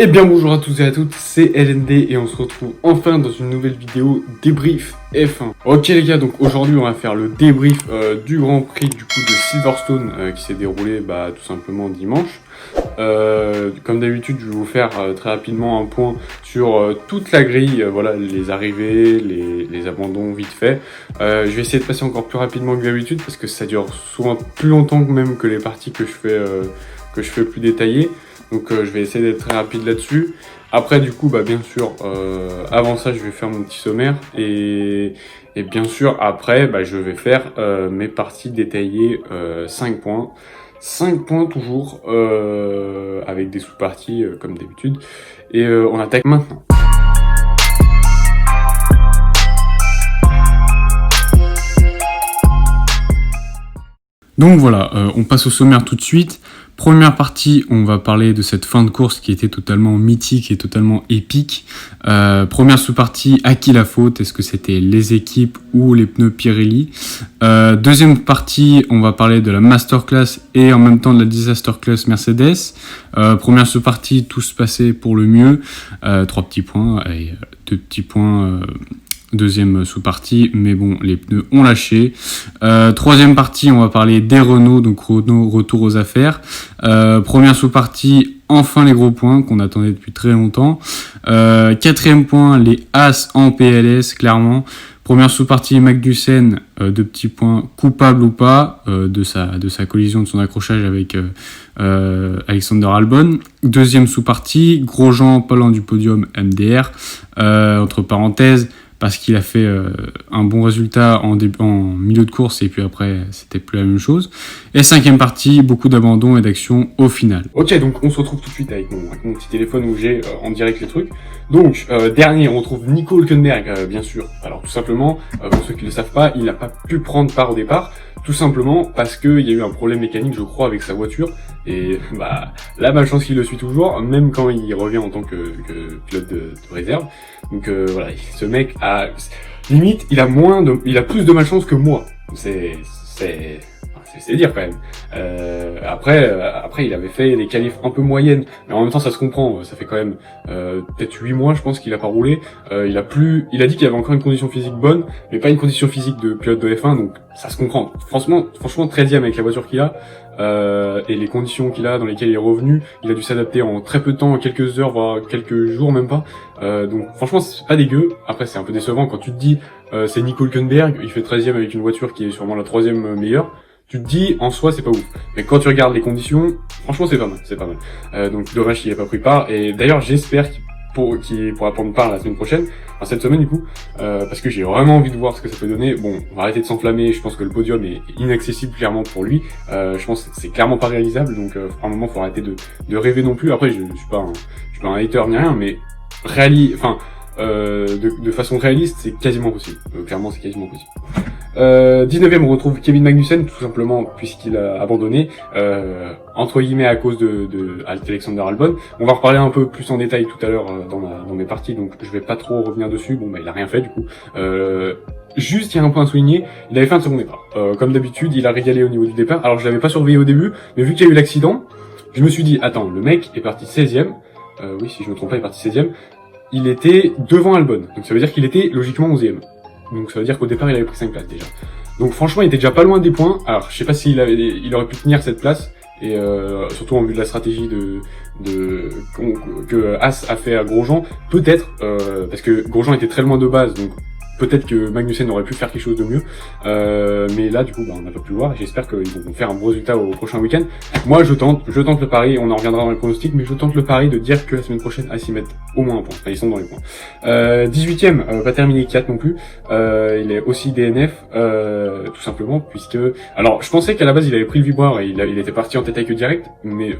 Eh bien bonjour à tous et à toutes, c'est LND et on se retrouve enfin dans une nouvelle vidéo débrief F1. Ok les gars, donc aujourd'hui on va faire le débrief du Grand Prix du coup de Silverstone qui s'est déroulé tout simplement dimanche. Comme d'habitude je vais vous faire très rapidement un point sur toute la grille, voilà, les arrivées, les abandons vite fait. Je vais essayer de passer encore plus rapidement que d'habitude parce que ça dure souvent plus longtemps même que les parties que je fais plus détaillées. Donc je vais essayer d'être très rapide là-dessus. Après du coup bien sûr avant ça je vais faire mon petit sommaire et bien sûr après je vais faire mes parties détaillées 5 points. 5 points toujours avec des sous-parties comme d'habitude. Et on attaque maintenant. Donc voilà, on passe au sommaire tout de suite. Première partie, on va parler de cette fin de course qui était totalement mythique et totalement épique. Première sous-partie, à qui la faute? Est-ce que c'était les équipes ou les pneus Pirelli? Deuxième partie, on va parler de la masterclass et en même temps de la disaster class Mercedes. Première sous-partie, tout se passait pour le mieux. 3 petits points et 2 petits points... Deuxième sous-partie, mais bon, les pneus ont lâché. Troisième partie, on va parler des Renault, donc Renault retour aux affaires. Première sous-partie, enfin les gros points qu'on attendait depuis très longtemps. Quatrième point, les As en PLS, clairement. Première sous-partie, Magnussen, 2 petits points, coupable ou pas de sa collision, de son accrochage avec Alexander Albon. Deuxième sous-partie, Grosjean, pas loin du podium, MDR. Entre parenthèses, parce qu'il a fait un bon résultat en milieu de course et puis après c'était plus la même chose. Et cinquième partie, beaucoup d'abandon et d'action au final. Ok, donc on se retrouve tout de suite avec mon petit téléphone où j'ai en direct les trucs. Donc dernier, on retrouve Nico Hülkenberg, bien sûr. Alors tout simplement, pour ceux qui ne le savent pas, il n'a pas pu prendre part au départ, tout simplement parce qu'il y a eu un problème mécanique, je crois, avec sa voiture. Et la malchance qu'il le suit toujours, même quand il revient en tant que pilote de réserve. Donc voilà, ce mec a limite, il a plus de malchance que moi. C'est dire quand même. Après il avait fait des qualifs un peu moyennes, mais en même temps ça se comprend. Ça fait quand même peut-être 8 mois, je pense, qu'il a pas roulé. Il a dit qu'il avait encore une condition physique bonne, mais pas une condition physique de pilote de F1, donc ça se comprend. Franchement 13e avec la voiture qu'il a. Et les conditions qu'il a, dans lesquelles il est revenu, il a dû s'adapter en très peu de temps, quelques heures, voire quelques jours même pas. Donc franchement c'est pas dégueu. Après c'est un peu décevant quand tu te dis c'est Nico Hülkenberg, il fait 13e avec une voiture qui est sûrement la 3e meilleure. Tu te dis en soi c'est pas ouf. Mais quand tu regardes les conditions, franchement c'est pas mal. Donc dommage qu'il ait pas pris part. Et d'ailleurs j'espère qu'il pourra prendre part la semaine prochaine, enfin cette semaine du coup, parce que j'ai vraiment envie de voir ce que ça peut donner. Bon, on va arrêter de s'enflammer, je pense que le podium est inaccessible clairement pour lui, je pense que c'est clairement pas réalisable, donc à un moment faut arrêter de rêver non plus. Après je suis pas un hater ni rien, mais de façon réaliste c'est quasiment possible, clairement c'est quasiment possible. 19e, on retrouve Kevin Magnussen, tout simplement puisqu'il a abandonné, entre guillemets à cause de Alexander Albon. On va reparler un peu plus en détail tout à l'heure dans mes parties, donc je vais pas trop revenir dessus. Bon il a rien fait du coup. Juste, il y a un point à souligner, il avait fait un second départ. Comme d'habitude, il a régalé au niveau du départ. Alors je l'avais pas surveillé au début, mais vu qu'il y a eu l'accident, je me suis dit, attends, le mec est parti 16e, oui si je me trompe pas, il est parti 16e, il était devant Albon, donc ça veut dire qu'il était logiquement 11e. Donc ça veut dire qu'au départ il avait pris 5 places déjà. Donc franchement il était déjà pas loin des points. Alors je sais pas s'il il aurait pu tenir cette place. Et surtout en vue de la stratégie que As a fait à Grosjean. Peut-être, parce que Grosjean était très loin de base, donc peut-être que Magnussen aurait pu faire quelque chose de mieux. Mais là du coup on n'a pas pu le voir. J'espère qu'ils vont faire un bon résultat au prochain week-end. Moi je tente le pari, on en reviendra dans les pronostics, mais je tente le pari de dire que la semaine prochaine As y mettent au moins un point. Enfin, ils sont dans les points. 18e, pas terminé 4 non plus. Il est aussi DNF, tout simplement, puisque... Alors je pensais qu'à la base il avait pris le vibreur et il était parti en tête avec le direct, mais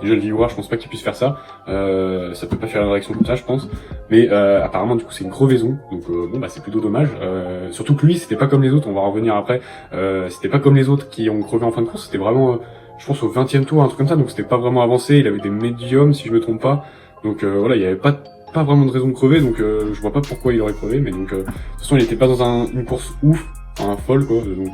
déjà le vibreur je pense pas qu'il puisse faire ça. Ça peut pas faire une réaction comme ça je pense. Mais apparemment du coup c'est une crevaison, donc c'est plutôt dommage. Surtout que lui c'était pas comme les autres, on va en revenir après. C'était pas comme les autres qui ont crevé en fin de course, c'était vraiment je pense au 20e tour, un truc comme ça, donc c'était pas vraiment avancé. Il avait des médiums si je me trompe pas, donc voilà, il y avait pas vraiment de raison de crever, donc je vois pas pourquoi il aurait crevé, mais donc de toute façon il était pas dans une course ouf, folle quoi, donc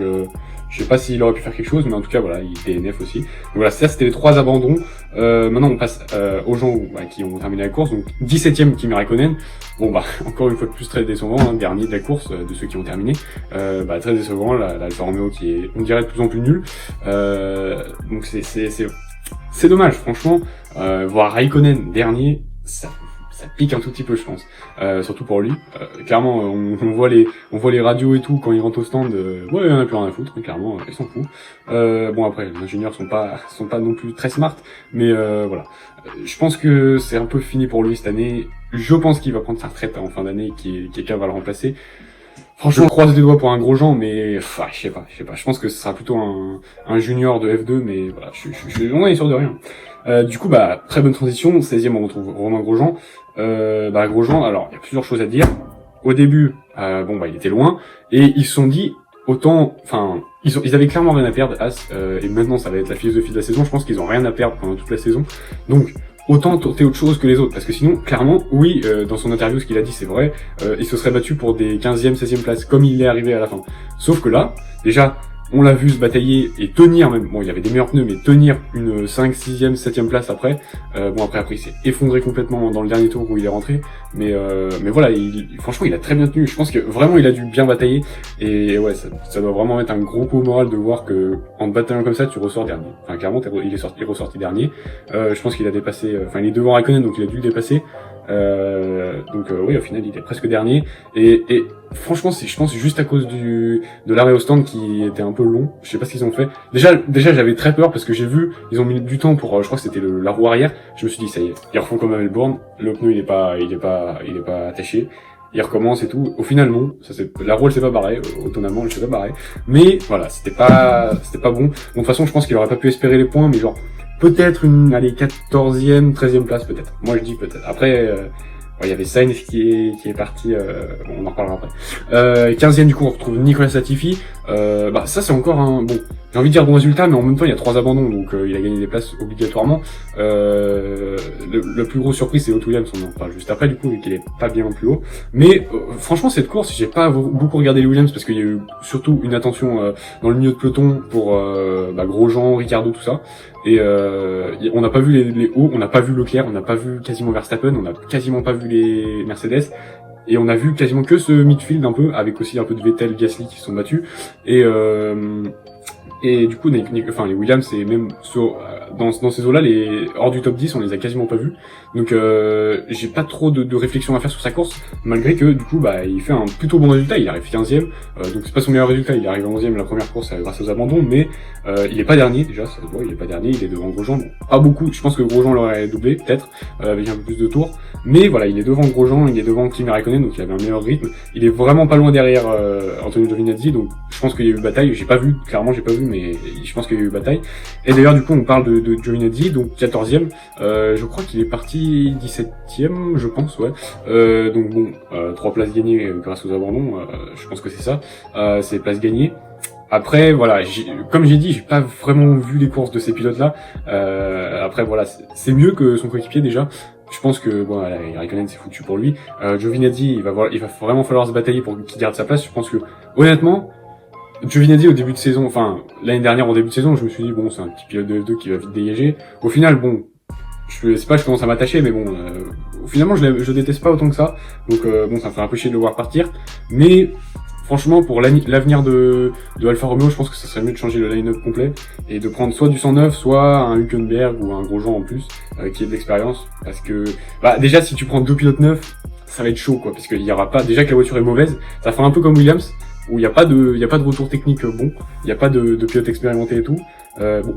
Je sais pas s'il aurait pu faire quelque chose, mais en tout cas, voilà, il est DNF aussi. Donc voilà, ça, c'était les 3 abandons. Maintenant, on passe aux gens qui ont terminé la course. Donc, 17e, Kimi Raikkonen. Bon, bah, encore une fois de plus, très décevant, hein, dernier de la course, de ceux qui ont terminé. Très décevant, la Alfa Romeo qui est, on dirait, de plus en plus nulle. Donc, c'est dommage, franchement. Voir Raikkonen dernier, ça pique un tout petit peu, je pense, surtout pour lui. Clairement, on voit les radios et tout quand il rentre au stand. Ouais, il en a plus rien à foutre, clairement, il s'en fout. Bon, après, les ingénieurs sont pas non plus très smart, mais voilà. Je pense que c'est un peu fini pour lui cette année. Je pense qu'il va prendre sa retraite en fin d'année, quelqu'un va le remplacer. Franchement, je croise les doigts pour un gros Jean, mais je sais pas. Je pense que ce sera plutôt un junior de F2, mais voilà, on est sûr de rien. Du coup, très bonne transition. 16e, on retrouve Romain Grosjean. Grosjean, alors il y a plusieurs choses à dire. Au début, il était loin, et ils se sont dit ils avaient clairement rien à perdre, As, et maintenant ça va être la philosophie de la saison. Je pense qu'ils ont rien à perdre pendant toute la saison, donc autant tenter autre chose que les autres, parce que sinon, clairement, oui, dans son interview, ce qu'il a dit, c'est vrai, il se serait battu pour des 15e, 16e places, comme il est arrivé à la fin. Sauf que là, déjà, on l'a vu se batailler et tenir même, bon, il y avait des meilleurs pneus, mais tenir une 5, 6e, 7e place après. Après, il s'est effondré complètement dans le dernier tour où il est rentré. Mais voilà, franchement, il a très bien tenu. Je pense que vraiment, il a dû bien batailler. Et ouais, ça doit vraiment être un gros coup au moral de voir que, en te bataillant comme ça, tu ressors dernier. Enfin, clairement, il est ressorti dernier. Je pense qu'il a dépassé, il est devant Raikkonen, donc il a dû le dépasser. Oui, au final, il est presque dernier. Et franchement, je pense juste à cause de l'arrêt au stand qui était un peu long. Je sais pas ce qu'ils ont fait. Déjà, j'avais très peur parce que j'ai vu, ils ont mis du temps pour, je crois que c'était la roue arrière. Je me suis dit, ça y est, ils refont comme à Melbourne. Le pneu, il est pas attaché. Il recommence et tout. Au final, non. La roue, elle s'est pas barrée. Étonnamment, elle s'est pas barrée. Mais voilà, c'était pas bon. Bon, de toute façon, je pense qu'il aurait pas pu espérer les points, mais genre, peut-être 14e, 13e place, peut-être. Moi, je dis peut-être. Après, il y avait Sainz qui est parti, on en reparlera après. 15e, du coup, on retrouve Nicolas Latifi. Ça, c'est encore j'ai envie de dire bon résultat, mais en même temps, il y a 3 abandons, donc il a gagné des places obligatoirement. Le plus gros surprise, c'est Otto Williams, on en parle juste après, du coup, vu qu'il est pas bien plus haut. Mais franchement, cette course, j'ai pas beaucoup regardé les Williams, parce qu'il y a eu surtout une attention dans le milieu de peloton pour Grosjean, Ricciardo, tout ça. Et on n'a pas vu les hauts, on n'a pas vu Leclerc, on n'a pas vu quasiment Verstappen, on n'a quasiment pas vu les Mercedes. Et on a vu quasiment que ce midfield un peu, avec aussi un peu de Vettel, Gasly qui se sont battus. Et du coup, les Williams, et même dans ces eaux-là, hors du top 10, on les a quasiment pas vus. Donc, j'ai pas trop de réflexion à faire sur sa course, malgré que, du coup, il fait un plutôt bon résultat. Il arrive 15e, donc c'est pas son meilleur résultat. Il arrive 11e la première course grâce aux abandons, mais il est pas dernier, déjà, ça se voit, il est pas dernier, il est devant Grosjean. Bon, pas beaucoup, je pense que Grosjean l'aurait doublé, peut-être, avec un peu plus de tours. Mais voilà, il est devant Grosjean, il est devant Kimi Raikkonen, donc il avait un meilleur rythme. Il est vraiment pas loin derrière Antonio Giovinazzi, donc je pense qu'il y a eu bataille. Clairement j'ai pas vu, mais je pense qu'il y a eu bataille. Et d'ailleurs, du coup, on parle de Giovinazzi, donc 14e. Je crois qu'il est parti 17e, je pense, ouais. Donc bon, 3 places gagnées grâce aux abandons, je pense que c'est ça. C'est places gagnées. Après, voilà, comme j'ai dit, j'ai pas vraiment vu les courses de ces pilotes-là. Après, voilà, c'est mieux que son coéquipier déjà. Je pense que Raikkonen c'est foutu pour lui. Giovinazzi, il va vraiment falloir se batailler pour qu'il garde sa place. Je pense que honnêtement, Giovinazzi au début de saison, l'année dernière au début de saison, je me suis dit bon, c'est un petit pilote de F2 qui va vite dégager. Au final, bon, je commence à m'attacher, mais bon, finalement je déteste pas autant que ça. Donc ça me fait un peu chier de le voir partir. Mais franchement, pour l'avenir de Alfa Romeo, je pense que ça serait mieux de changer le line-up complet et de prendre soit du 109, soit un Hülkenberg ou un Grosjean en plus, qui ait de l'expérience. Parce que, déjà, si tu prends 2 pilotes neufs, ça va être chaud, quoi, parce qu'il y aura pas, déjà que la voiture est mauvaise, ça fait un peu comme Williams, où il y a pas de retour technique bon, il y a pas de pilote expérimenté et tout.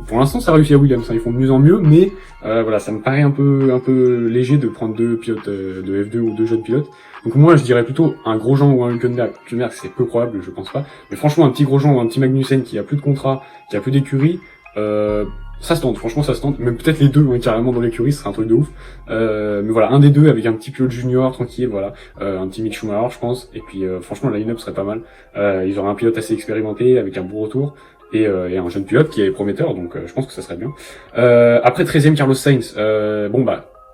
Pour l'instant, ça réussit à Williams, ils font de mieux en mieux, mais ça me paraît un peu léger de prendre 2 pilotes de F2 ou 2 jeunes pilotes. Donc moi, je dirais plutôt un Grosjean ou un Hülkenberg. Hülkenberg, c'est peu probable, je pense pas. Mais franchement, un petit Grosjean ou un petit Magnussen qui a plus de contrat, qui a plus d'écurie, ça se tente, franchement ça se tente. Même peut-être les deux, carrément dans l'écurie, ce serait un truc de ouf. Mais voilà, un des deux avec un petit pilote junior, tranquille, voilà. Un petit Mick Schumacher, je pense. Et puis franchement, la line-up serait pas mal. Ils auraient un pilote assez expérimenté, avec un bon retour. Et un jeune pilote qui est prometteur, donc je pense que ça serait bien. Après 13e, Carlos Sainz.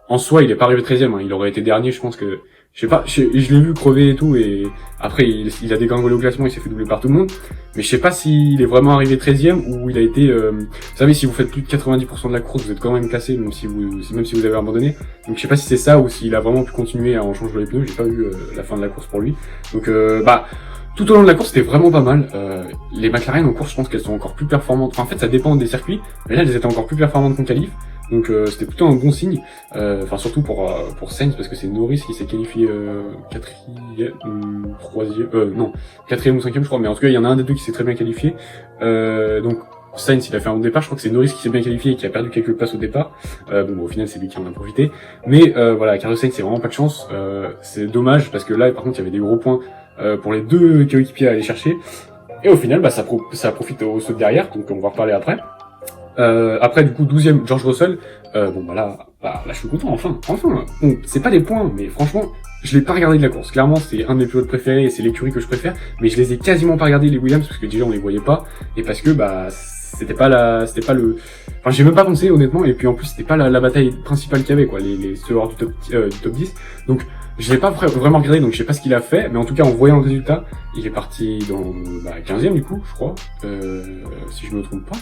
En soi, il est pas arrivé 13e, il aurait été dernier, je pense que je sais pas, je l'ai vu crever et tout, et après il a dégringolé au classement, il s'est fait doubler par tout le monde, mais je sais pas s'il est vraiment arrivé 13e ou il a été, vous savez, si vous faites plus de 90% de la course, vous êtes quand même classé, même si vous avez abandonné, donc je sais pas si c'est ça ou s'il a vraiment pu continuer à en changer les pneus, j'ai pas vu la fin de la course pour lui, donc tout au long de la course, c'était vraiment pas mal. Les McLaren en course, je pense qu'elles sont encore plus performantes. Enfin, en fait, ça dépend des circuits, mais là, elles étaient encore plus performantes qu'en qualif. Donc, c'était plutôt un bon signe. Enfin, surtout pour Sainz, parce que c'est Norris qui s'est qualifié quatrième ou cinquième, je crois. Mais en tout cas, il y en a un des deux qui s'est très bien qualifié. Donc, Sainz, il a fait un bon départ. Je crois que c'est Norris qui s'est bien qualifié et qui a perdu quelques places au départ. Au final, c'est lui qui en a profité. Mais voilà, Carlos Sainz, c'est vraiment pas de chance. C'est dommage parce que là, par contre, il y avait des gros points pour les deux coéquipiers à aller chercher. Et au final, ça profite aux ceux de derrière, donc on va en reparler après. Après, du coup, 12e, George Russell. Là, je suis content, enfin. Bon, c'est pas des points, mais franchement, je l'ai pas regardé de la course. Clairement, c'est un de mes pilotes préférés et c'est l'écurie que je préfère, mais je les ai quasiment pas regardés, les Williams, parce que déjà, on les voyait pas, et parce que, enfin, j'ai même pas pensé, honnêtement, et puis en plus, c'était pas la bataille principale qu'il y avait, quoi, ceux hors du top 10. Donc, je l'ai pas vraiment regardé, donc je sais pas ce qu'il a fait, mais en tout cas, en voyant le résultat, il est parti dans 15e, du coup, je crois, si je me trompe pas.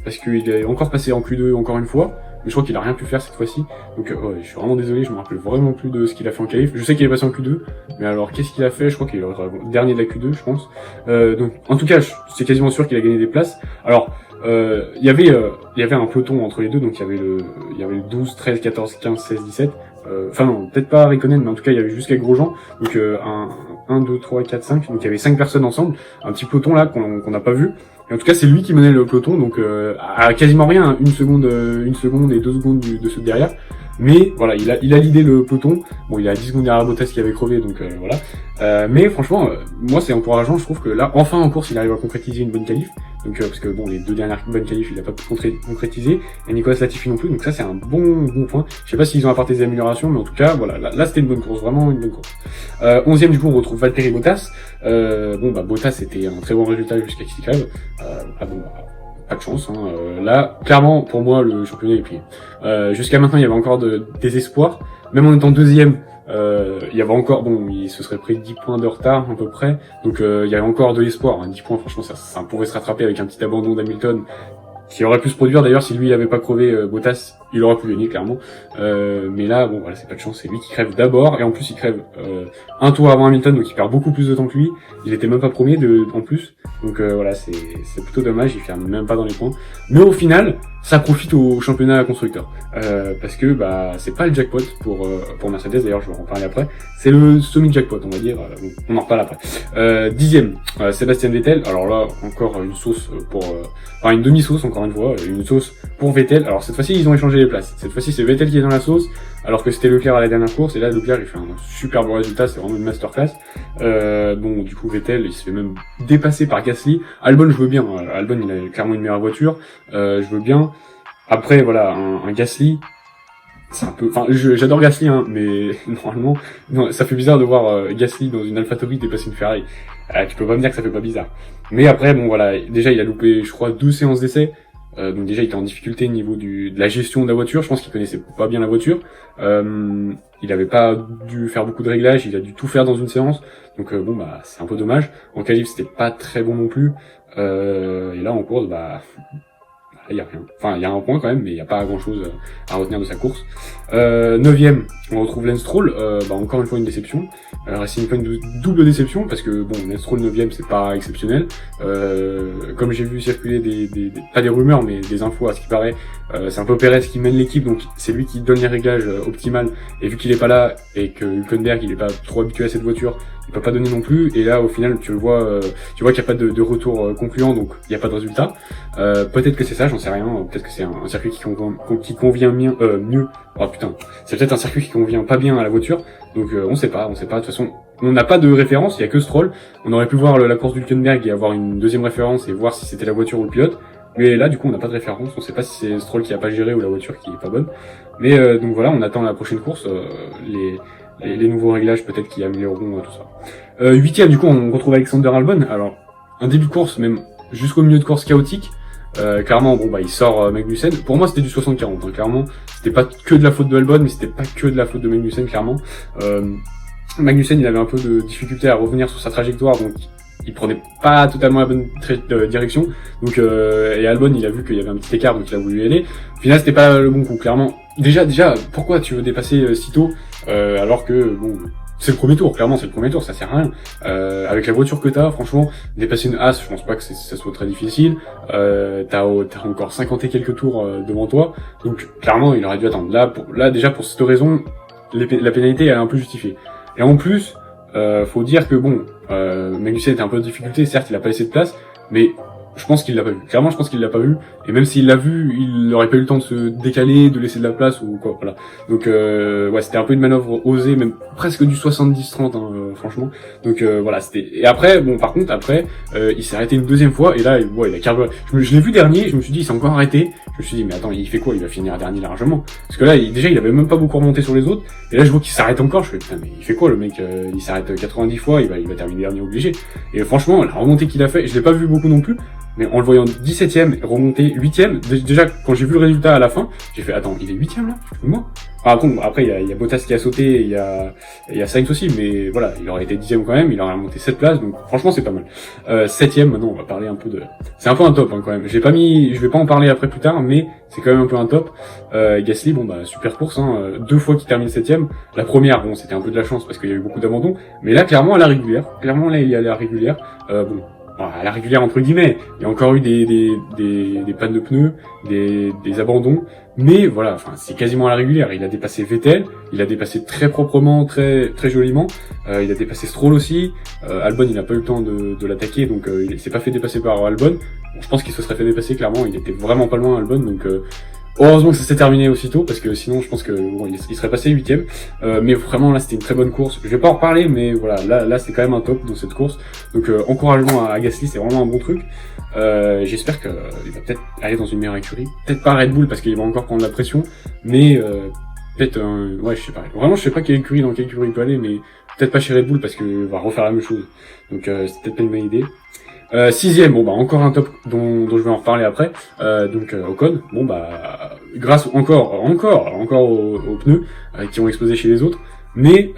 Parce qu'il est encore passé en Q2 encore une fois, mais je crois qu'il a rien pu faire cette fois-ci. Donc je suis vraiment désolé, je me rappelle vraiment plus de ce qu'il a fait en qualif. Je sais qu'il est passé en Q2, mais alors qu'est-ce qu'il a fait? Je crois qu'il est dernier de la Q2, je pense. Donc en tout cas, c'est quasiment sûr qu'il a gagné des places. Alors il y avait un peloton entre les deux, donc il y avait le 12, 13, 14, 15, 16, 17. Enfin non, peut-être pas Raikkonen, mais en tout cas il y avait jusqu'à Grosjean. Donc 1, 2, 3, 4, 5. Donc il y avait 5 personnes ensemble, un petit peloton là qu'on n'a pas vu. Et en tout cas, c'est lui qui menait le peloton, donc à quasiment rien, hein, une seconde et 2 secondes de ceux de derrière. Mais voilà, il a lidé le peloton. Bon, il a 10 secondes derrière Bottas qui avait crevé, donc voilà. Mais franchement, moi c'est encourageant. Je trouve que là, enfin en course, il arrive à concrétiser une bonne qualif. Donc parce que bon, les deux dernières bonnes qualifs, il a pas pu concrétiser. Et Nicolas Latifi non plus. Donc ça, c'est un bon point. Je sais pas s'ils ont apporté des améliorations, mais en tout cas, voilà, là c'était une bonne course, vraiment une bonne course. 11e du coup, on retrouve Valtteri Bottas. Bottas c'était un très bon résultat jusqu'à qu'il crève. Pas de chance. Là, clairement, pour moi, le championnat est plié. Jusqu'à maintenant, il y avait encore des espoirs. Même en étant deuxième, il y avait encore, il se serait pris 10 points de retard à peu près. Donc il y avait encore de l'espoir. 10 points, franchement, ça pourrait se rattraper avec un petit abandon d'Hamilton, qui aurait pu se produire d'ailleurs si lui il avait pas crevé Bottas, il aurait pu gagner clairement. Mais là, c'est pas de chance, c'est lui qui crève d'abord, et en plus il crève un tour avant Hamilton, donc il perd beaucoup plus de temps que lui. Il était même pas premier en plus, donc c'est plutôt dommage, il ferme même pas dans les points. Mais au final, ça profite au championnat constructeur, parce que c'est pas le jackpot pour Mercedes, d'ailleurs je vais en parler après. C'est le semi-jackpot, on va dire. On en reparle après. 10e, Sébastien Vettel. Alors là, encore une sauce une demi-sauce encore une fois, une sauce pour Vettel. Alors cette fois-ci, ils ont échangé les places. Cette fois-ci, c'est Vettel qui est dans la sauce, alors que c'était Leclerc à la dernière course. Et là, Leclerc, il fait un super bon résultat. C'est vraiment une masterclass. Du coup, Vettel, il se fait même dépasser par Gasly. Albon, je veux bien. Albon, il a clairement une meilleure voiture. Je veux bien. Après, voilà, un Gasly. C'est un peu, j'adore Gasly, mais normalement, ça fait bizarre de voir Gasly dans une AlphaTauri dépasser une Ferrari. Tu peux pas me dire que ça fait pas bizarre. Mais après, déjà il a loupé, je crois, 2 séances d'essai. Donc déjà il était en difficulté au niveau de la gestion de la voiture. Je pense qu'il connaissait pas bien la voiture. Il avait pas dû faire beaucoup de réglages, il a dû tout faire dans une séance. Donc c'est un peu dommage. En qualif c'était pas très bon non plus. Et là en course, il y a rien. Enfin, il y a un point quand même, mais il n'y a pas grand chose à retenir de sa course. 9e, on retrouve Lance Stroll. Encore une fois une déception. C'est une double déception parce que Lance Stroll 9e, c'est pas exceptionnel. Comme j'ai vu circuler pas des rumeurs, mais des infos à ce qui paraît, c'est un peu Perez qui mène l'équipe, donc c'est lui qui donne les réglages optimales. Et vu qu'il est pas là et que Hülkenberg il est pas trop habitué à cette voiture, il peut pas donner non plus. Et là, au final, tu vois qu'il n'y a pas de retour concluant, donc il n'y a pas de résultat. Peut-être que c'est ça, j'en sais rien. Peut-être que c'est un circuit qui convient mieux. Oh putain, c'est peut-être un circuit qui convient pas bien à la voiture. Donc on sait pas. De toute façon, on n'a pas de référence. Il y a que Stroll. On aurait pu voir la course d'Hülkenberg et avoir une deuxième référence et voir si c'était la voiture ou le pilote. Mais là, du coup, on n'a pas de référence. On sait pas si c'est Stroll qui a pas géré ou la voiture qui est pas bonne. Mais donc voilà, on attend la prochaine course. Les nouveaux réglages peut-être qui amélioreront tout ça. 8e, du coup, on retrouve Alexander Albon. Alors, un début de course, même jusqu'au milieu de course chaotique. Clairement, il sort Magnussen. Pour moi, c'était du 60-40. Clairement, c'était pas que de la faute de Albon, mais c'était pas que de la faute de Magnussen, clairement. Magnussen, il avait un peu de difficulté à revenir sur sa trajectoire, donc il prenait pas totalement la bonne direction. Donc et Albon, il a vu qu'il y avait un petit écart, donc il a voulu y aller. Au final, c'était pas le bon coup, clairement. Déjà, pourquoi tu veux dépasser si tôt alors que bon, c'est le premier tour, clairement, c'est le premier tour, ça sert à rien. Avec la voiture que t'as, franchement, dépasser une As, je pense pas que ça soit très difficile. T'as encore 50 et quelques tours devant toi, donc clairement, il aurait dû attendre. Là, déjà pour cette raison, la pénalité elle est un peu justifiée. Et en plus, faut dire que bon, Magnussen était un peu en difficulté, certes, il a pas laissé de place, mais je pense qu'il l'a pas vu. Clairement, je pense qu'il l'a pas vu. Et même s'il l'a vu, il aurait pas eu le temps de se décaler, de laisser de la place ou quoi. Voilà. Donc ouais, c'était un peu une manœuvre osée, même presque du 70-30, franchement. Donc voilà, c'était. Et après, bon, par contre, après, il s'est arrêté une deuxième fois et là, il a carburé. Je l'ai vu dernier, je me suis dit, il s'est encore arrêté. Je me suis dit, mais attends, il fait quoi? Il va finir dernier largement. Parce que là, déjà, il avait même pas beaucoup remonté sur les autres. Et là, je vois qu'il s'arrête encore. Je fais, putain, mais il fait quoi le mec? Il s'arrête 90 fois, il va terminer dernier obligé. Et franchement, la remontée qu'il a fait, je l'ai pas vu beaucoup non plus. Mais en le voyant 17ème, remonté 8ème, déjà quand j'ai vu le résultat à la fin, j'ai fait attends, il est 8ème là, tu te fous de moi? Après il y a Bottas qui a sauté, il y a Sainz aussi, mais voilà, il aurait été 10ème quand même, il aurait remonté 7 places, donc franchement c'est pas mal. 7ème, maintenant on va parler un peu de... C'est un peu un top quand même, je vais pas en parler après plus tard, mais c'est quand même un peu un top. Gasly, bon bah super course, 2 fois qu'il termine 7ème. La première, bon c'était un peu de la chance parce qu'il y a eu beaucoup d'abandons, mais là clairement à la régulière, il y a à la régulière, bon... à la régulière entre guillemets, il y a encore eu des pannes de pneus, des abandons, mais voilà, enfin c'est quasiment à la régulière. Il a dépassé Vettel, il a dépassé très proprement, très très joliment, il a dépassé Stroll aussi. Albon il n'a pas eu le temps de l'attaquer, donc il s'est pas fait dépasser par Albon. Bon, je pense qu'il se serait fait dépasser clairement, il était vraiment pas loin Albon, donc heureusement que ça s'est terminé aussitôt, parce que sinon je pense que bon, il serait passé 8ème. Mais vraiment là c'était une très bonne course. Je vais pas en reparler, mais voilà, là c'est quand même un top dans cette course. Donc encouragement à Gasly, c'est vraiment un bon truc. J'espère qu'il va peut-être aller dans une meilleure écurie. Peut-être pas Red Bull parce qu'il va encore prendre la pression, mais peut-être ouais je sais pas. Vraiment je sais pas dans quelle écurie il peut aller, mais peut-être pas chez Red Bull parce qu'il va refaire la même chose. Donc c'est peut-être pas une bonne idée. 6ème, bon bah encore un top dont je vais en reparler après. Donc Ocon, bon bah grâce encore aux pneus qui ont explosé chez les autres, mais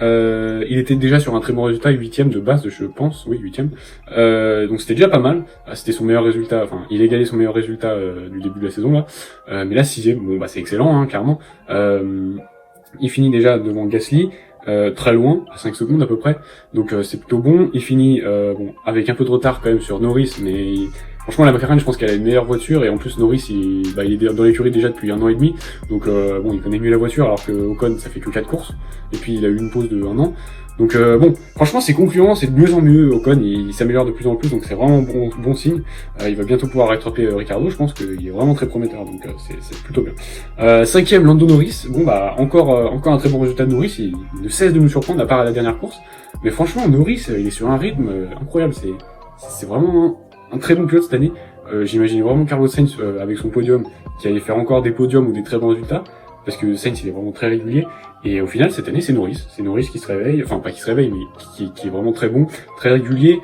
il était déjà sur un très bon résultat, 8ème de base, je pense, oui 8ème. Donc c'était déjà pas mal. C'était son meilleur résultat, enfin il égalait son meilleur résultat du début de la saison là. Mais là 6ème, bon bah c'est excellent clairement. Il finit déjà devant Gasly. Très loin, à 5 secondes à peu près, donc c'est plutôt bon. Il finit bon avec un peu de retard quand même sur Norris, mais franchement la McLaren je pense qu'elle a une meilleure voiture, et en plus Norris il est dans l'écurie déjà depuis 1 an et demi, donc bon il connaît mieux la voiture, alors que Ocon ça fait que 4 courses, et puis il a eu une pause de 1 an. Donc bon, franchement c'est concluant, c'est de mieux en mieux. Ocon il s'améliore de plus en plus, donc c'est vraiment bon signe. Il va bientôt pouvoir rattraper Ricciardo, je pense qu'il est vraiment très prometteur, donc c'est plutôt bien. 5ème Lando Norris, bon bah encore un très bon résultat de Norris, il ne cesse de nous surprendre à part à la dernière course. Mais franchement Norris il est sur un rythme incroyable, c'est vraiment un très bon pilote cette année. J'imagine vraiment Carlos Sainz avec son podium qui allait faire encore des podiums ou des très bons résultats, parce que Sainz il est vraiment très régulier. Et au final, cette année, c'est Norris qui se réveille, enfin pas qui se réveille, mais qui est vraiment très bon, très régulier,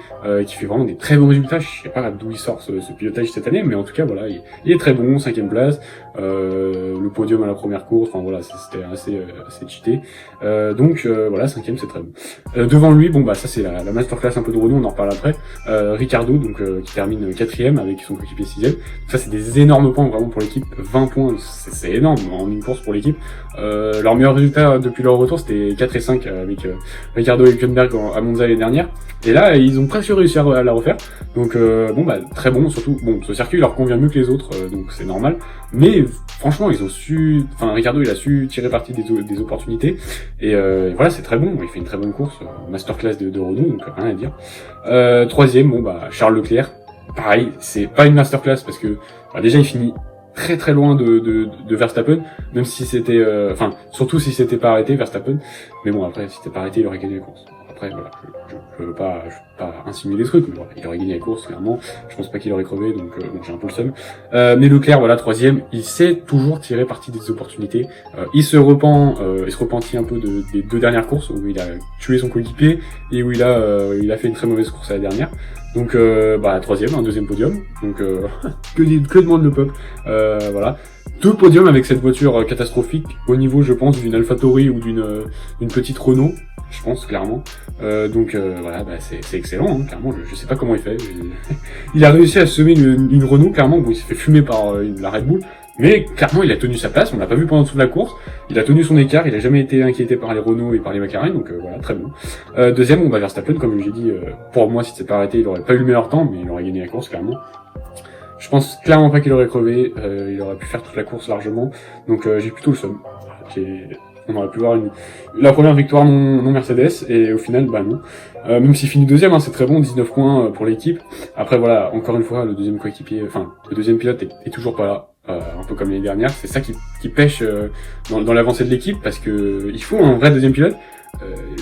qui fait vraiment des très bons résultats. Je sais pas d'où il sort ce pilotage cette année, mais en tout cas, voilà, il est très bon, 5ème place, le podium à la première course, enfin voilà, c'était assez cheaté. Donc voilà, 5ème, c'est très bon. Devant lui, bon bah ça c'est la masterclass un peu de Renault, on en reparle après. Ricciardo, donc qui termine 4ème avec son coéquipier 6ème. Ça c'est des énormes points vraiment pour l'équipe, 20 points, c'est énorme en une course pour l'équipe. Leur meilleur résultat depuis leur retour c'était 4 et 5 avec Ricciardo et Hülkenberg à Monza l'année dernière, et là ils ont presque réussi à la refaire, donc bon bah très bon, surtout bon ce circuit leur convient mieux que les autres, donc c'est normal, mais franchement Ricciardo il a su tirer parti des opportunités, et voilà c'est très bon, il fait une très bonne course, masterclass de Renault, donc rien à dire. 3ème, bon bah Charles Leclerc, pareil, c'est pas une masterclass parce que déjà il finit très très loin de Verstappen, même si c'était surtout si c'était pas arrêté Verstappen, mais bon après si c'était pas arrêté il aurait gagné la course. Après voilà, je veux pas insinuer des trucs, mais voilà, il aurait gagné la course clairement, je pense pas qu'il aurait crevé, donc bon j'ai un peu le seum. Mais Leclerc voilà 3ème, il sait toujours tirer parti des opportunités, il se repentit un peu des 2 dernières courses où il a tué son coéquipier et où il a fait une très mauvaise course à la dernière. Donc 3ème, un 2ème podium, donc que demande le peuple, voilà. 2 podiums avec cette voiture catastrophique au niveau je pense d'une AlphaTauri ou d'une petite Renault. je pense clairement. Voilà, bah, c'est excellent, hein, clairement. Je sais pas comment il fait. Il a réussi à semer une Renault, clairement. Bon, il s'est fait fumer par la Red Bull, mais clairement, il a tenu sa place. On l'a pas vu pendant toute la course. Il a tenu son écart. Il a jamais été inquiété par les Renault et par les McLaren. Donc voilà, très bon. Deuxième, on va Verstappen, comme j'ai dit. Pour moi, si c'était pas arrêté, il aurait pas eu le meilleur temps, mais il aurait gagné la course, clairement. Je pense clairement pas qu'il aurait crevé. Il aurait pu faire toute la course largement. Donc j'ai plutôt le seum. On aurait pu voir la première victoire non Mercedes, et au final, bah non. Même s'il finit deuxième, hein, c'est très bon, 19 points pour l'équipe. Après voilà, encore une fois, le deuxième coéquipier, enfin, le deuxième pilote est toujours pas là. Un peu comme l'année dernière, c'est ça qui pêche dans l'avancée de l'équipe, parce que il faut un vrai deuxième pilote.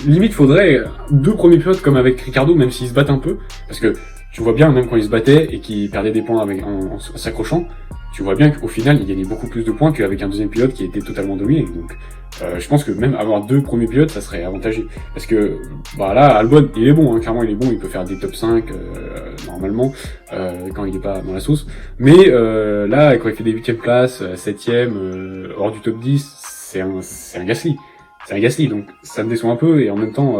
Limite, faudrait 2 premiers pilotes comme avec Ricardo, même s'ils se battent un peu, parce que tu vois bien, même quand ils se battaient et qu'ils perdaient des points en s'accrochant, tu vois bien qu'au final, ils gagnaient beaucoup plus de points qu'avec un deuxième pilote qui était totalement dominé. Donc, je pense que même avoir 2 premiers pilotes, ça serait avantageux. Parce que, bah là, Albon, il est bon, hein, clairement, il est bon, il peut faire des top 5, normalement, quand il est pas dans la sauce. Mais, là, quand il fait des 8e places, 7e, hors du top 10, c'est un Gasly. C'est un Gasly, donc ça me déçoit un peu, et en même temps,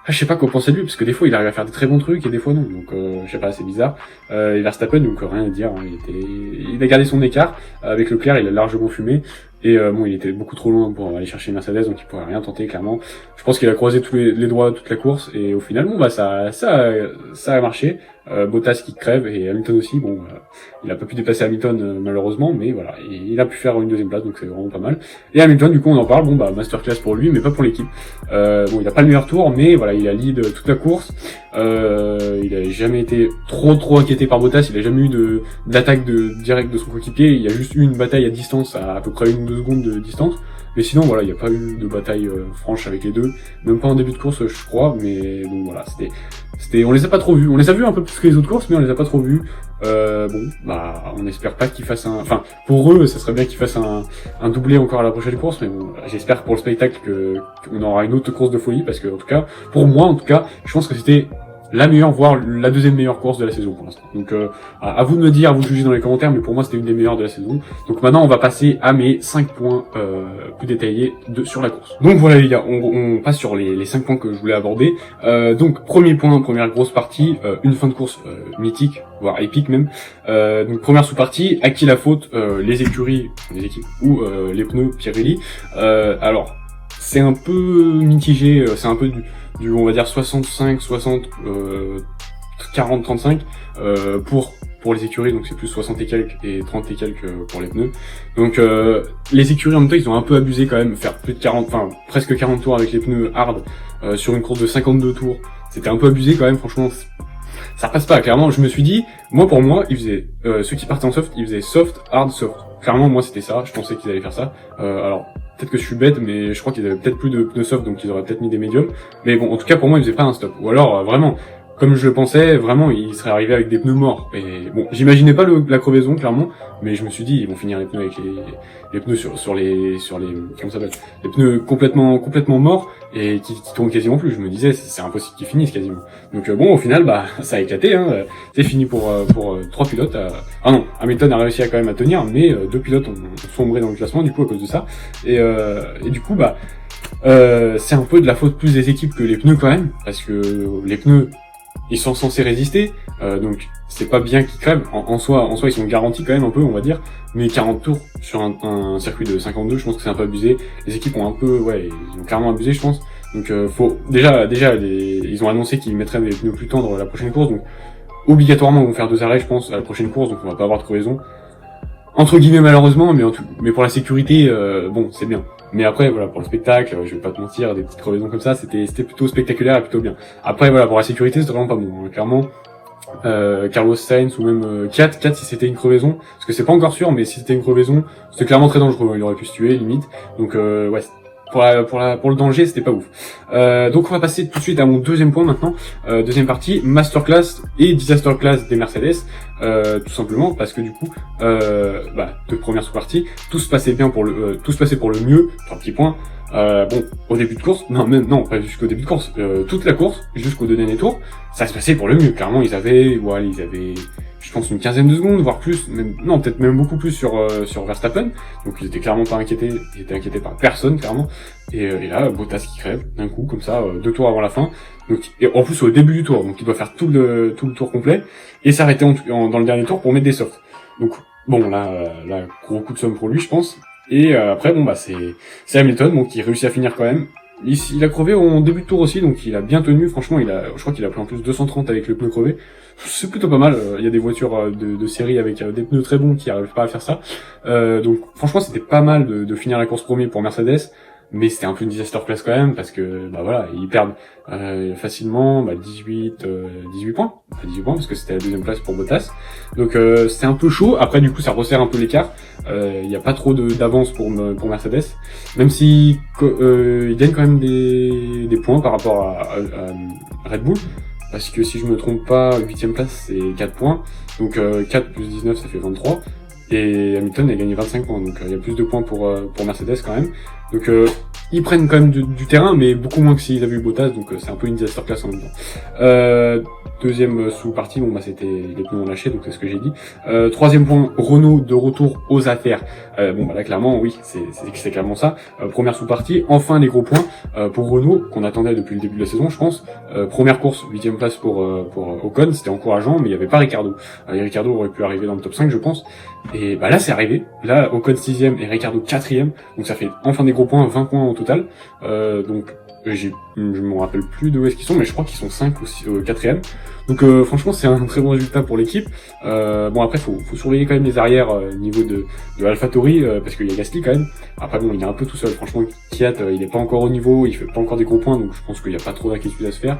je sais pas quoi penser de lui, parce que des fois il arrive à faire des très bons trucs et des fois non, donc je sais pas, c'est bizarre. Et Verstappen, donc rien à dire, hein, il a gardé son écart, avec Leclerc il a largement fumé, et bon, il était beaucoup trop loin pour aller chercher Mercedes, donc il pourrait rien tenter, clairement. Je pense qu'il a croisé tous les doigts toute la course, et au final, bon, bah ça a marché. Bottas qui crève, et Hamilton aussi, bon, il a pas pu dépasser Hamilton malheureusement, mais voilà, il a pu faire une 2e place, donc c'est vraiment pas mal. Et Hamilton, du coup, on en parle, bon, bah masterclass pour lui, mais pas pour l'équipe. Bon, il a pas le meilleur tour, mais voilà, il a lead toute la course. Il a jamais été trop inquiété par Bottas, il a jamais eu d'attaque direct de son coéquipier. Il y a juste eu une bataille à distance, à peu près 1 ou 2 secondes de distance. Mais sinon, voilà, il n'y a pas eu de bataille franche avec les deux, même pas en début de course, je crois. Mais donc voilà, on les a pas trop vus. On les a vus un peu plus que les autres courses, mais on les a pas trop vus. Bon, bah, on espère pas qu'ils fassent enfin, pour eux, ça serait bien qu'ils fassent un doublé encore à la prochaine course, mais bon, j'espère pour le spectacle qu'on aura une autre course de folie, parce que, en tout cas, pour moi, en tout cas, je pense que c'était la meilleure, voire la 2e meilleure course de la saison pour l'instant. Donc à vous de me dire, à vous de juger dans les commentaires, mais pour moi c'était une des meilleures de la saison. Donc maintenant on va passer à mes 5 points plus détaillés sur la course. Donc voilà les gars, on passe sur les 5 points que je voulais aborder. Donc premier point, première grosse partie, une fin de course mythique, voire épique même. Donc première sous-partie, à qui la faute, les écuries, les équipes ou les pneus Pirelli. Alors c'est un peu mitigé, c'est un peu du on va dire 65, 60, 40, 35 pour les écuries, donc c'est plus 60 et quelques et 30 et quelques pour les pneus. Donc les écuries en même temps ils ont un peu abusé quand même, faire plus de 40, enfin presque 40 tours avec les pneus hard sur une course de 52 tours, c'était un peu abusé quand même, franchement ça passe pas. Clairement je me suis dit, pour moi ils faisaient, ceux qui partaient en soft, ils faisaient soft, hard, soft. Clairement moi c'était ça, je pensais qu'ils allaient faire ça. Alors peut-être que je suis bête, mais je crois qu'ils avaient peut-être plus de pneus soft, donc ils auraient peut-être mis des médiums. Mais bon, en tout cas, pour moi, ils faisaient pas un stop. Ou alors, vraiment, comme je le pensais, vraiment, ils seraient arrivés avec des pneus morts. Et bon, j'imaginais pas la crevaison, clairement, mais je me suis dit, ils vont finir les pneus avec les pneus sur les, comment ça s'appelle? Les pneus complètement morts, et qui tournent quasiment plus. Je me disais, c'est impossible qu'ils finissent quasiment. Donc bon, au final, bah, ça a éclaté, hein. C'est fini pour 3 pilotes. Ah non, Hamilton a réussi quand même à tenir, mais 2 pilotes ont sombré dans le classement, du coup, à cause de ça. Et du coup, bah, c'est un peu de la faute plus des équipes que les pneus quand même, parce que les pneus, ils sont censés résister, donc c'est pas bien qu'ils crèvent. En soi, ils sont garantis quand même un peu, on va dire. Mais 40 tours sur un circuit de 52, je pense que c'est un peu abusé. Les équipes ont un peu, ils ont clairement abusé, je pense. Donc faut déjà ils ont annoncé qu'ils mettraient des pneus plus tendres la prochaine course, donc obligatoirement ils vont faire 2 arrêts, je pense, à la prochaine course, donc on va pas avoir de crevaison. Entre guillemets malheureusement, mais pour la sécurité, bon, c'est bien. Mais après, voilà, pour le spectacle, je vais pas te mentir, des petites crevaisons comme ça, c'était plutôt spectaculaire et plutôt bien. Après, voilà, pour la sécurité, c'était vraiment pas bon, hein, clairement. Carlos Sainz ou même Kiat si c'était une crevaison, parce que c'est pas encore sûr, mais si c'était une crevaison, c'était clairement très dangereux, il aurait pu se tuer, limite. Donc, ouais, pour le danger, c'était pas ouf. Donc on va passer tout de suite à mon deuxième point maintenant. Deuxième partie, masterclass et disasterclass des Mercedes. Tout simplement parce que du coup, de première sous-partie, tout se passait pour le mieux. 3 petits points. Bon, au début de course, non, pas jusqu'au début de course, toute la course, jusqu'au 2 derniers tours, ça se passait pour le mieux. Clairement, ils avaient je pense une quinzaine de secondes, voire plus, même, non, peut-être même beaucoup plus sur Verstappen. Donc ils étaient clairement pas inquiétés, ils étaient inquiétés par personne, clairement. Et là, Bottas qui crève, d'un coup, comme ça, 2 tours avant la fin. Donc, et en plus au début du tour, donc il doit faire tout le tour complet, et s'arrêter dans le dernier tour pour mettre des softs. Donc, bon, là, gros coup de somme pour lui, je pense. Et après, bon, bah c'est Hamilton, donc qui réussit à finir quand même. Il a crevé en début de tour aussi, donc il a bien tenu. Franchement, je crois qu'il a pris en plus 230 avec le pneu crevé. C'est plutôt pas mal. Il y a des voitures de série avec des pneus très bons qui arrivent pas à faire ça. Donc franchement, c'était pas mal de finir la course premier pour Mercedes. Mais c'était un peu une disaster class quand même, parce que bah voilà, ils perdent facilement 18 points. Enfin, 18 points parce que c'était la deuxième place pour Bottas. Donc c'était un peu chaud. Après du coup ça resserre un peu l'écart. Il n'y a pas trop d'avance pour Mercedes, même si ils gagnent quand même des points par rapport à Red Bull. Parce que si je me trompe pas, 8ème place c'est 4 points. Donc 4 plus 19 ça fait 23. Et Hamilton a gagné 25 points, donc il y a plus de points pour Mercedes quand même. Donc ils prennent quand même du terrain, mais beaucoup moins que s'ils avaient eu Bottas, donc c'est un peu une disaster class en même temps. Deuxième sous-partie, bon bah c'était les pneus ont lâché, donc c'est ce que j'ai dit. Troisième point, Renault de retour aux affaires. Bon bah là clairement oui, c'est clairement ça. Première sous-partie, enfin les gros points pour Renault qu'on attendait depuis le début de la saison, je pense. Première course, 8ème place pour Ocon, c'était encourageant, mais il n'y avait pas Ricciardo. Ricciardo aurait pu arriver dans le top 5 je pense. Et bah là c'est arrivé. Là Ocon 6ème et Ricciardo 4ème, donc ça fait enfin des gros points, 20 points au total. Donc je me rappelle plus de où est-ce qu'ils sont, mais je crois qu'ils sont 5 aussi, 4ème. Donc franchement c'est un très bon résultat pour l'équipe. Bon après faut surveiller quand même les arrières niveau de AlphaTauri parce qu'il y a Gasly quand même. Après bon il est un peu tout seul, franchement Kvyat il est pas encore au niveau, il fait pas encore des gros points, donc je pense qu'il y a pas trop d'inquiétude à se faire.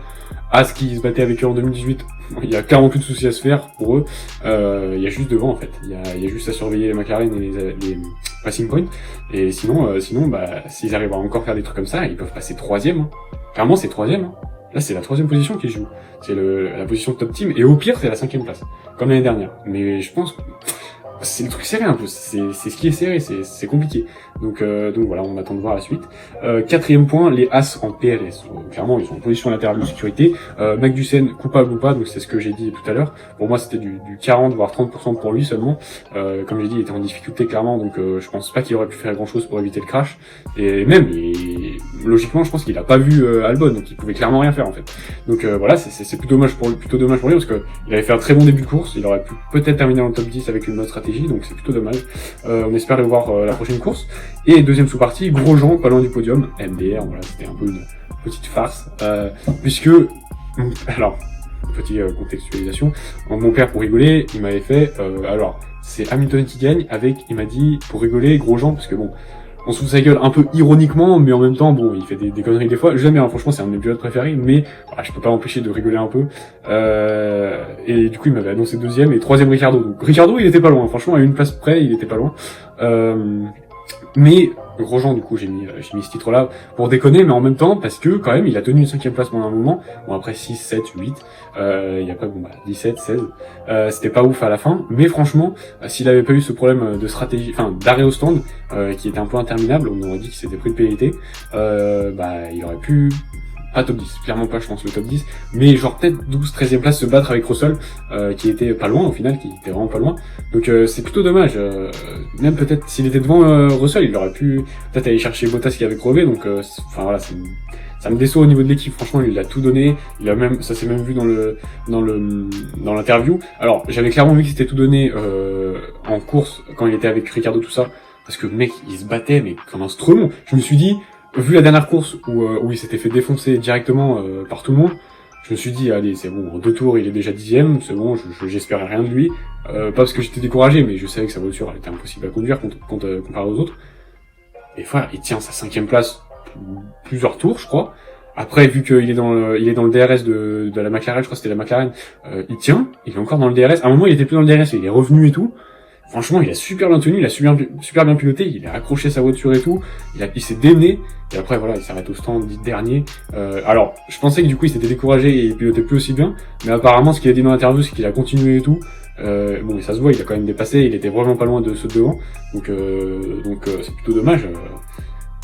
As qui se battait avec eux en 2018, il y a clairement plus de soucis à se faire pour eux. Il y a juste devant en fait, il y a juste à surveiller les McLaren et les Racing Point. Et sinon bah s'ils arrivent à encore faire des trucs comme ça, ils peuvent passer 3ème. Hein. Clairement c'est 3ème. Hein. Là, c'est la 3ème position qui joue. C'est la position de top team. Et au pire, c'est la 5ème place. Comme l'année dernière. Mais je pense que c'est le truc serré un peu. C'est ce qui est serré. C'est compliqué. Donc voilà, on attend de voir la suite. 4ème point, les As en PRS. Clairement, ils sont en position latérale de sécurité. Magnussen, coupable ou pas, donc c'est ce que j'ai dit tout à l'heure. Pour moi, c'était du 40 voire 30% pour lui seulement. Comme j'ai dit, il était en difficulté clairement, donc je pense pas qu'il aurait pu faire grand chose pour éviter le crash. Et même, logiquement, je pense qu'il a pas vu Albon, donc il pouvait clairement rien faire en fait. Donc voilà, c'est plutôt dommage pour lui parce que il avait fait un très bon début de course. Il aurait pu peut-être terminer dans le top 10 avec une bonne stratégie, donc c'est plutôt dommage. On espère le voir la prochaine course. Et deuxième sous-partie, Grosjean, pas loin du podium, MDR, voilà, c'était un peu une petite farce, puisque, alors, petite contextualisation, mon père pour rigoler, il m'avait fait, alors, c'est Hamilton qui gagne avec, il m'a dit, pour rigoler, Grosjean, parce que bon, on se fout de sa gueule un peu ironiquement, mais en même temps, bon, il fait des conneries des fois. J'aime bien, franchement, c'est un de mes pilotes préférés, mais voilà, je peux pas m'empêcher de rigoler un peu. Et du coup, il m'avait annoncé 2ème et 3ème Ricciardo. Donc, Ricciardo, il était pas loin. Franchement, à une place près, il était pas loin. Mais Grosjean, du coup, j'ai mis ce titre-là pour déconner, mais en même temps, parce que quand même, il a tenu une 5ème place pendant un moment. Bon, après 6, 7, 8, et après, 17, 16. C'était pas ouf à la fin, mais franchement, s'il avait pas eu ce problème de stratégie, enfin, d'arrêt au stand, qui était un peu interminable, on aurait dit qu'il s'était pris de pénalité, il aurait pu, pas top 10, clairement pas je pense le top 10, mais genre peut-être 12, 13ème place se battre avec Russell, qui était pas loin au final, qui était vraiment pas loin. Donc c'est plutôt dommage, même peut-être s'il était devant Russell, il aurait pu peut-être aller chercher Bottas qui avait crevé, donc enfin voilà, ça me déçoit au niveau de l'équipe, franchement il a tout donné, ça s'est même vu dans l'interview. Alors j'avais clairement vu qu'il s'était tout donné en course quand il était avec Ricciardo tout ça, parce que le mec il se battait mais comme un stremon. Je me suis dit, vu la dernière course où il s'était fait défoncer directement par tout le monde, je me suis dit allez c'est bon, en 2 tours il est déjà 10ème, c'est bon, j'espérais rien de lui, pas parce que j'étais découragé, mais je savais que sa voiture elle était impossible à conduire comparé aux autres. Et voilà, il tient sa 5ème place plusieurs tours je crois. Après vu qu'il est dans le DRS de la McLaren, je crois que c'était la McLaren, il est encore dans le DRS. À un moment il était plus dans le DRS, il est revenu et tout. Franchement, il a super bien tenu, il a super bien piloté, il a accroché sa voiture et tout, il s'est démené, et après voilà, il s'arrête au stand dernier. Alors, je pensais que du coup il s'était découragé et il pilotait plus aussi bien, mais apparemment ce qu'il a dit dans l'interview c'est qu'il a continué et tout. Bon, et ça se voit, il a quand même dépassé, il était vraiment pas loin de ceux de devant, donc c'est plutôt dommage.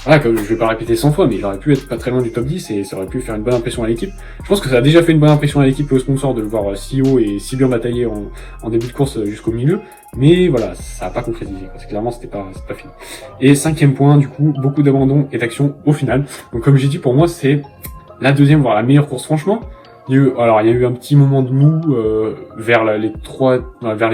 voilà, comme je vais pas le répéter 100 fois, mais il aurait pu être pas très loin du top 10 et ça aurait pu faire une bonne impression à l'équipe. Je pense que ça a déjà fait une bonne impression à l'équipe et aux sponsors de le voir si haut et si bien batailler en début de course jusqu'au milieu. Mais voilà, ça a pas concrétisé. Clairement, c'était pas fini. Et 5e point, du coup, beaucoup d'abandon et d'action au final. Donc comme j'ai dit, pour moi, c'est la deuxième, voire la meilleure course, franchement. Il y a eu un petit moment de mou vers les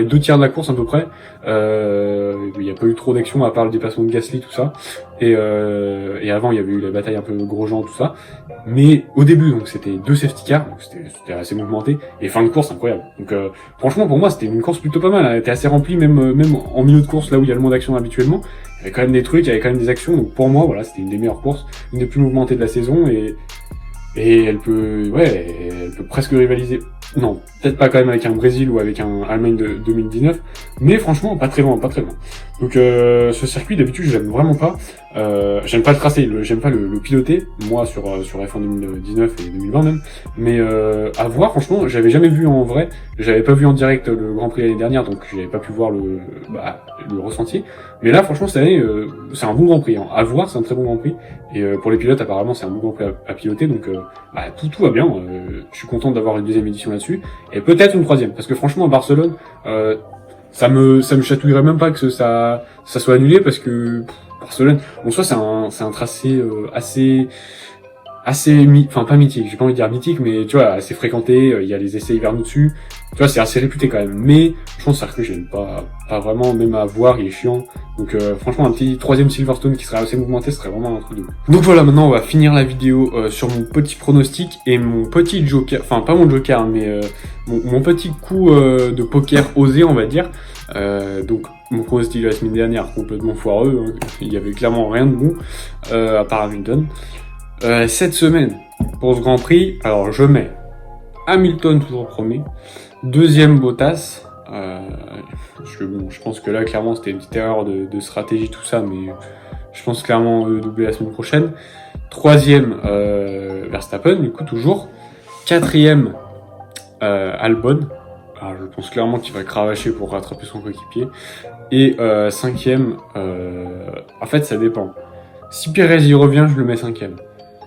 2 tiers de la course à peu près. Il n'y a pas eu trop d'action à part le dépassement de Gasly, tout ça. Et avant, il y avait eu la bataille un peu Grosjean, tout ça. Mais au début, donc c'était 2 safety cars, donc c'était assez mouvementé. Et fin de course, incroyable. Donc franchement, pour moi, c'était une course plutôt pas mal. Elle était assez remplie, même en milieu de course, là où il y a le moins d'action habituellement. Il y avait quand même des trucs, il y avait quand même des actions. Donc pour moi, voilà, c'était une des meilleures courses, une des plus mouvementées de la saison. Et elle peut presque rivaliser. Non, peut-être pas quand même avec un Brésil ou avec un Allemagne de 2019, mais franchement, pas très loin. Donc ce circuit, d'habitude, je l'aime vraiment pas. J'aime pas le tracé, j'aime pas le piloter, moi sur F1 2019 et 2020 même. Mais à voir, franchement, j'avais jamais vu en vrai, j'avais pas vu en direct le Grand Prix l'année dernière, donc j'avais pas pu voir le ressenti. Mais là, franchement, cette année, c'est un bon Grand Prix. Hein. À voir, c'est un très bon Grand Prix. Et pour les pilotes, apparemment, c'est un bon Grand Prix à piloter, donc tout va bien. Je suis content d'avoir une deuxième édition là-dessus, et peut-être une troisième, parce que franchement, à Barcelone, ça me chatouillerait même pas que ça soit annulé, parce que Barcelone, en soi, c'est un tracé enfin pas mythique, j'ai pas envie de dire mythique, mais tu vois, assez fréquenté, il y a les essais hivernaux dessus, tu vois, c'est assez réputé quand même, mais je pense que j'aime pas vraiment, même à voir, il est chiant, donc franchement un petit 3e Silverstone qui serait assez mouvementé, ce serait vraiment un truc de ouf. Donc voilà, maintenant on va finir la vidéo sur mon petit pronostic et mon petit joker, enfin pas mon joker, mais mon petit coup de poker osé, on va dire. Donc mon pronostic de la semaine dernière complètement foireux, hein. Il y avait clairement rien de bon à part Hamilton. Cette semaine, pour ce Grand Prix, alors je mets Hamilton toujours premier, 2e Bottas, je pense que là clairement c'était une petite erreur de stratégie tout ça, mais je pense clairement doubler la semaine prochaine, 3e Verstappen du coup toujours, 4e Albon, alors je pense clairement qu'il va cravacher pour rattraper son coéquipier, et 5e, en fait ça dépend, si Perez y revient je le mets 5e.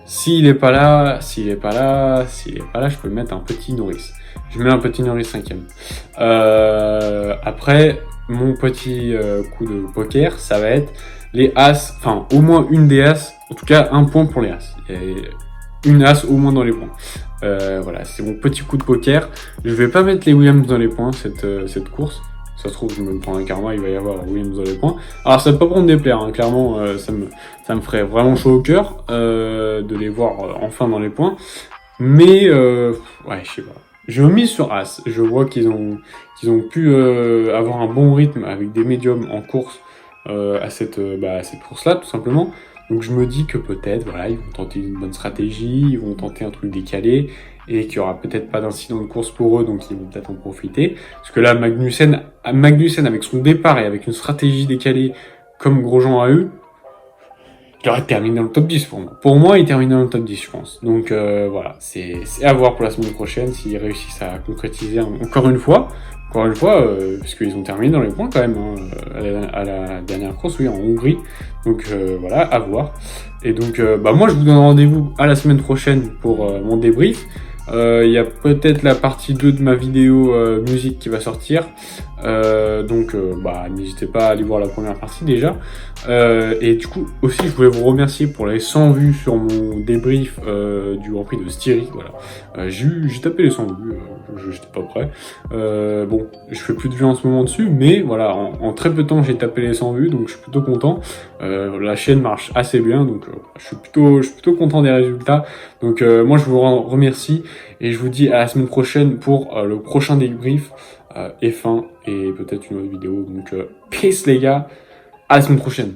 S'il est pas là, je peux mettre un petit Norris. Je mets un petit Norris 5e. Après, mon petit coup de poker, ça va être les As, enfin au moins une des As, en tout cas un point pour les As. Une As au moins dans les points. Voilà, c'est mon petit coup de poker. Je vais pas mettre les Williams dans les points cette course. Ça se trouve, je me prends un karma, il va y avoir Williams dans les points. Alors, ça ne va pas pour me déplaire, hein. Clairement, ça me ferait vraiment chaud au cœur de les voir enfin dans les points. Mais, ouais, je sais pas. Je me mise sur As. Je vois qu'ils ont pu avoir un bon rythme avec des médiums en course à cette course-là, tout simplement. Donc, je me dis que peut-être, voilà, ils vont tenter une bonne stratégie, ils vont tenter un truc décalé, et qu'il y aura peut-être pas d'incident de course pour eux, donc ils vont peut-être en profiter. Parce que là, Magnussen avec son départ et avec une stratégie décalée comme Grosjean a eu, il aurait terminé dans le top 10 pour moi. Pour moi, il termine dans le top 10, je pense. Donc voilà, c'est à voir pour la semaine prochaine s'ils réussissent à concrétiser encore une fois, puisqu'ils ont terminé dans les points quand même, hein, à la dernière course, oui, en Hongrie. Donc voilà, à voir. Et donc, moi, je vous donne rendez-vous à la semaine prochaine pour mon débrief. Il y a peut-être la partie 2 de ma vidéo musique qui va sortir. Donc n'hésitez pas à aller voir la première partie déjà. Et du coup aussi je voulais vous remercier pour les 100 vues sur mon débrief du Grand Prix de Styrie. Voilà. J'ai tapé les 100 vues, j'étais pas prêt. Bon, je fais plus de vues en ce moment dessus, mais voilà, en très peu de temps j'ai tapé les 100 vues, donc je suis plutôt content. La chaîne marche assez bien, donc je suis plutôt content des résultats. Donc moi je vous remercie et je vous dis à la semaine prochaine pour le prochain débrief F1 et peut-être une autre vidéo. Donc peace les gars, à la semaine prochaine.